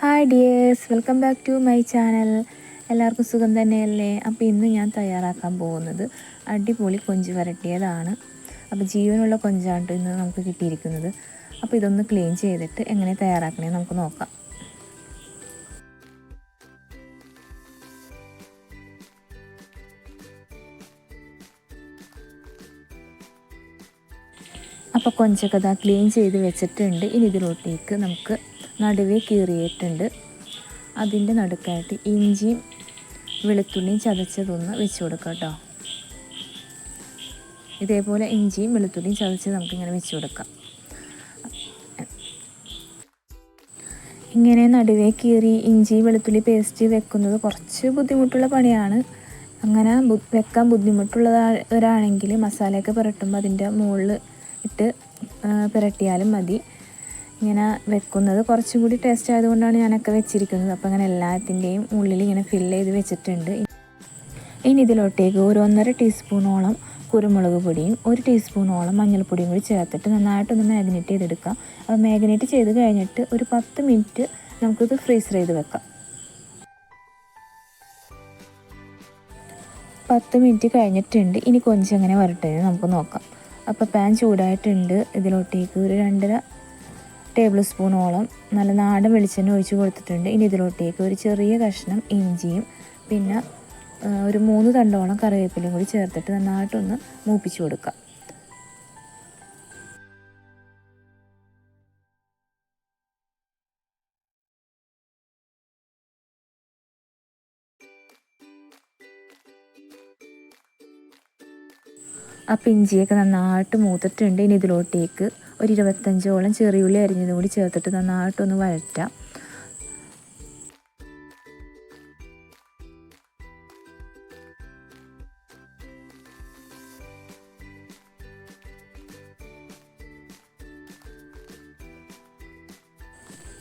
Hi dears, welcome back to my channel. എല്ലാവർക്കും സുഖം തന്നെയല്ലേ? അപ്പോൾ ഇന്ന് ഞാൻ തയ്യാറാക്കാൻ പോകുന്നത് അടിപൊളി കൊഞ്ച് വരട്ടിയതാണ്. അപ്പോൾ ജീവനുള്ള കൊഞ്ചാണ് ഇന്ന് നമുക്ക് കിട്ടിയിരിക്കുന്നത്. അപ്പോൾ ഇതൊന്ന് ക്ലീൻ ചെയ്തിട്ട് എങ്ങനെ തയ്യാറാക്കണേ നമുക്ക് നോക്കാം. അപ്പോൾ കൊഞ്ചൊക്കെ ക്ലീൻ ചെയ്ത് വെച്ചിട്ടുണ്ട്. ഇനി ഇതിലോട്ടേക്ക് നമുക്ക് നടുവേ കീറിയിട്ടുണ്ട്. അതിൻ്റെ നടുക്കായിട്ട് ഇഞ്ചിയും വെളുത്തുള്ളിയും ചതച്ചതൊന്ന് വെച്ച് കൊടുക്കാം കേട്ടോ. ഇതേപോലെ ഇഞ്ചിയും വെളുത്തുള്ളിയും ചതച്ച് നമുക്കിങ്ങനെ വെച്ച് കൊടുക്കാം. ഇങ്ങനെ നടുവേ കീറി ഇഞ്ചി വെളുത്തുള്ളി പേസ്റ്റ് വെക്കുന്നത് കുറച്ച് ബുദ്ധിമുട്ടുള്ള പണിയാണ്. അങ്ങനെ വെക്കാൻ ബുദ്ധിമുട്ടുള്ളവരാണെങ്കിൽ മസാലയൊക്കെ പുരട്ടുമ്പോൾ അതിൻ്റെ മുകളിൽ ഇട്ട് പുരട്ടിയാലും മതി. ഇങ്ങനെ വെക്കുന്നത് കുറച്ചും കൂടി ടേസ്റ്റ് ആയതുകൊണ്ടാണ് ഞാനൊക്കെ വെച്ചിരിക്കുന്നത്. അപ്പോൾ അങ്ങനെ എല്ലാത്തിൻ്റെയും ഉള്ളിൽ ഇങ്ങനെ ഫില്ല് ചെയ്ത് വെച്ചിട്ടുണ്ട്. ഇനി ഇതിലോട്ടേക്ക് ഒരു 1.5 ടീസ്പൂണോളം കുരുമുളക് പൊടിയും 1 ടീസ്പൂണോളം മഞ്ഞൾപ്പൊടിയും കൂടി ചേർത്തിട്ട് നന്നായിട്ടൊന്ന് മാഗ്നേറ്റ് ചെയ്തെടുക്കാം. അപ്പോൾ മാഗ്നേറ്റ് ചെയ്ത് കഴിഞ്ഞിട്ട് ഒരു 10 മിനിറ്റ് നമുക്കിത് ഫ്രീസർ ചെയ്ത് വെക്കാം. 10 മിനിറ്റ് കഴിഞ്ഞിട്ടുണ്ട്. ഇനി കൊഞ്ച് എങ്ങനെ വരട്ടെ നമുക്ക് നോക്കാം. അപ്പോൾ പാൻ ചൂടായിട്ടുണ്ട്. ഇതിലോട്ടേക്ക് ഒരു 2.5 ടേബിൾ സ്പൂണോളം നല്ല നാടൻ വെളിച്ചെണ്ണ ഒഴിച്ച് കൊടുത്തിട്ടുണ്ട്. ഇനി ഇതിലോട്ടേക്ക് ഒരു ചെറിയ കഷ്ണം ഇഞ്ചിയും പിന്നെ ഒരു 3 തണ്ടോളം കറിവേപ്പിലയും കൂടി ചേർത്തിട്ട് നന്നായിട്ടൊന്ന് മൂപ്പിച്ച് കൊടുക്കാം. അപ്പോൾ ഇഞ്ചിയൊക്കെ നന്നായിട്ട് മൂത്തിട്ടുണ്ട്. ഇനി ഇതിലോട്ടേക്ക് ഒരു 25ഓളം ചെറിയുള്ളി അരിഞ്ഞതും കൂടി ചേർത്തിട്ട് നന്നായിട്ടൊന്ന് വഴറ്റാം.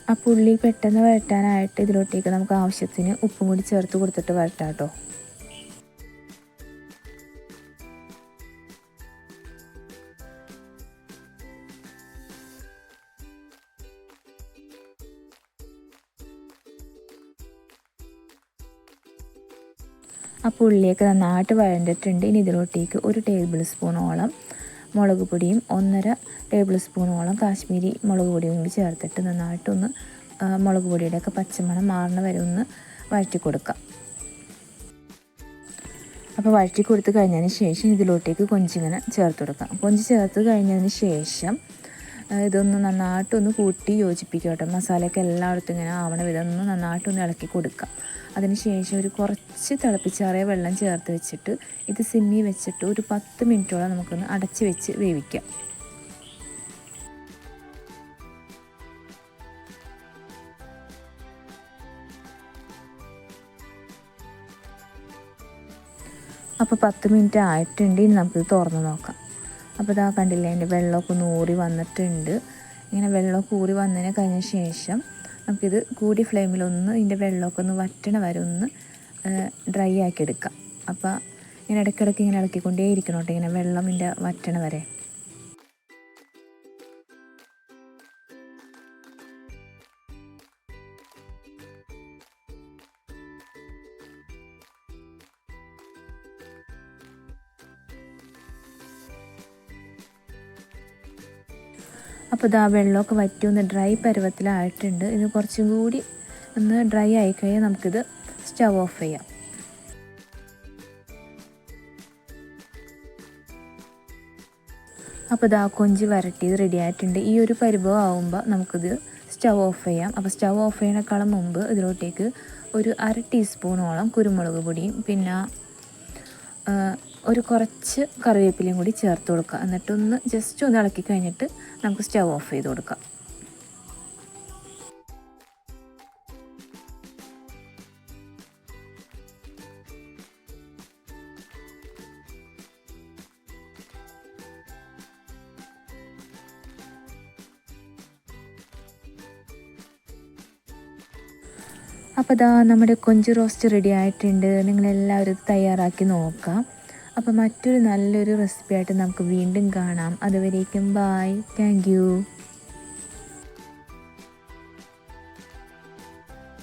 ആ ഉള്ളി പെട്ടെന്ന് വഴറ്റാനായിട്ട് ഇതിലോട്ടേക്ക് നമുക്ക് ആവശ്യത്തിന് ഉപ്പും കൂടി ചേർത്ത് കൊടുത്തിട്ട് വഴറ്റാം കേട്ടോ. അപ്പോൾ ഉള്ളിയൊക്കെ നന്നായിട്ട് വഴണ്ടിട്ടുണ്ട്. ഇനി ഇതിലോട്ടേക്ക് 1 ടേബിൾ സ്പൂണോളം മുളക് പൊടിയും 1.5 ടേബിൾ സ്പൂണോളം കാശ്മീരി മുളക് പൊടിയും കൂടി ചേർത്തിട്ട് നന്നായിട്ടൊന്ന് മുളക് പൊടിയുടെയൊക്കെ പച്ചമണം മാറുന്ന വരെ ഒന്ന് വഴറ്റി കൊടുക്കാം. അപ്പോൾ വഴറ്റി കൊടുത്ത് കഴിഞ്ഞതിന് ശേഷം ഇതിലോട്ടേക്ക് കൊഞ്ചിങ്ങനെ ചേർത്ത് കൊടുക്കാം. കൊഞ്ച് ചേർത്ത് കഴിഞ്ഞതിന് ശേഷം ഇതൊന്ന് നന്നായിട്ടൊന്ന് കൂട്ടി യോജിപ്പിക്കുക കേട്ടോ. മസാലയൊക്കെ എല്ലായിടത്തും ഇങ്ങനെ ആവണ വിധം ഒന്ന് നന്നായിട്ടൊന്ന് ഇളക്കി കൊടുക്കാം. അതിന് ശേഷം ഒരു കുറച്ച് തിളപ്പിച്ചാറിയ വെള്ളം ചേർത്ത് വെച്ചിട്ട് ഇത് സിമ്മി വെച്ചിട്ട് ഒരു 10 മിനിറ്റോളം നമുക്കൊന്ന് അടച്ച് വെച്ച് വേവിക്കാം. അപ്പോൾ 10 മിനിറ്റ് ആയിട്ടുണ്ട്. ഇനി നമുക്കിത് തുറന്ന് നോക്കാം. അപ്പോൾ ഇതാ കണ്ടില്ലേ, അതിൻ്റെ വെള്ളമൊക്കെ ഒന്ന് ഊറി വന്നിട്ടുണ്ട്. ഇങ്ങനെ വെള്ളമൊക്കെ ഊറി വന്നതിന് കഴിഞ്ഞ ശേഷം നമുക്കിത് കൂടി ഫ്ലെയിമിലൊന്ന് ഇതിൻ്റെ വെള്ളമൊക്കെ ഒന്ന് വറ്റണ വരെ ഒന്ന് ഡ്രൈ ആക്കി എടുക്കാം. അപ്പോൾ ഇങ്ങനെ ഇടയ്ക്കിടയ്ക്ക് ഇങ്ങനെ ഇളക്കിക്കൊണ്ടേ ഇരിക്കണം കേട്ടോ, ഇങ്ങനെ വെള്ളം ഇതിൻ്റെ വറ്റണ വരെ. അപ്പോൾ ഇതാ വെള്ളമൊക്കെ വറ്റി ഒന്ന് ഡ്രൈ പരുവത്തിലായിട്ടുണ്ട്. ഇത് കുറച്ചും കൂടി ഒന്ന് ഡ്രൈ ആയിക്കഴിഞ്ഞാൽ നമുക്കിത് സ്റ്റവ് ഓഫ് ചെയ്യാം. അപ്പോൾ ഇതാ കൊഞ്ച് വരട്ടിയത് റെഡി ആയിട്ടുണ്ട്. ഈ ഒരു പരുവം ആകുമ്പോൾ നമുക്കിത് സ്റ്റവ് ഓഫ് ചെയ്യാം. അപ്പോൾ സ്റ്റവ് ഓഫ് ചെയ്യണേക്കാളും മുമ്പ് ഇതിലോട്ടേക്ക് ഒരു 1/2 ടീസ്പൂണോളം കുരുമുളക് പൊടിയും പിന്നെ ഒരു കുറച്ച് കറിവേപ്പിലയും കൂടി ചേർത്ത് കൊടുക്കുക. എന്നിട്ടൊന്ന് ജസ്റ്റ് ഒന്ന് ഇളക്കി കഴിഞ്ഞിട്ട് നമുക്ക് സ്റ്റവ് ഓഫ് ചെയ്ത് കൊടുക്കാം. അപ്പോൾ ഇതാ നമ്മുടെ കൊഞ്ച് റോസ്റ്റ് റെഡി ആയിട്ടുണ്ട്. നിങ്ങളെല്ലാവരും തയ്യാറാക്കി നോക്കാം. അപ്പോൾ മറ്റൊരു നല്ലൊരു റെസിപ്പി ആയിട്ട് നമുക്ക് വീണ്ടും കാണാം. അതുവരേക്കും ബായ്, താങ്ക് യു.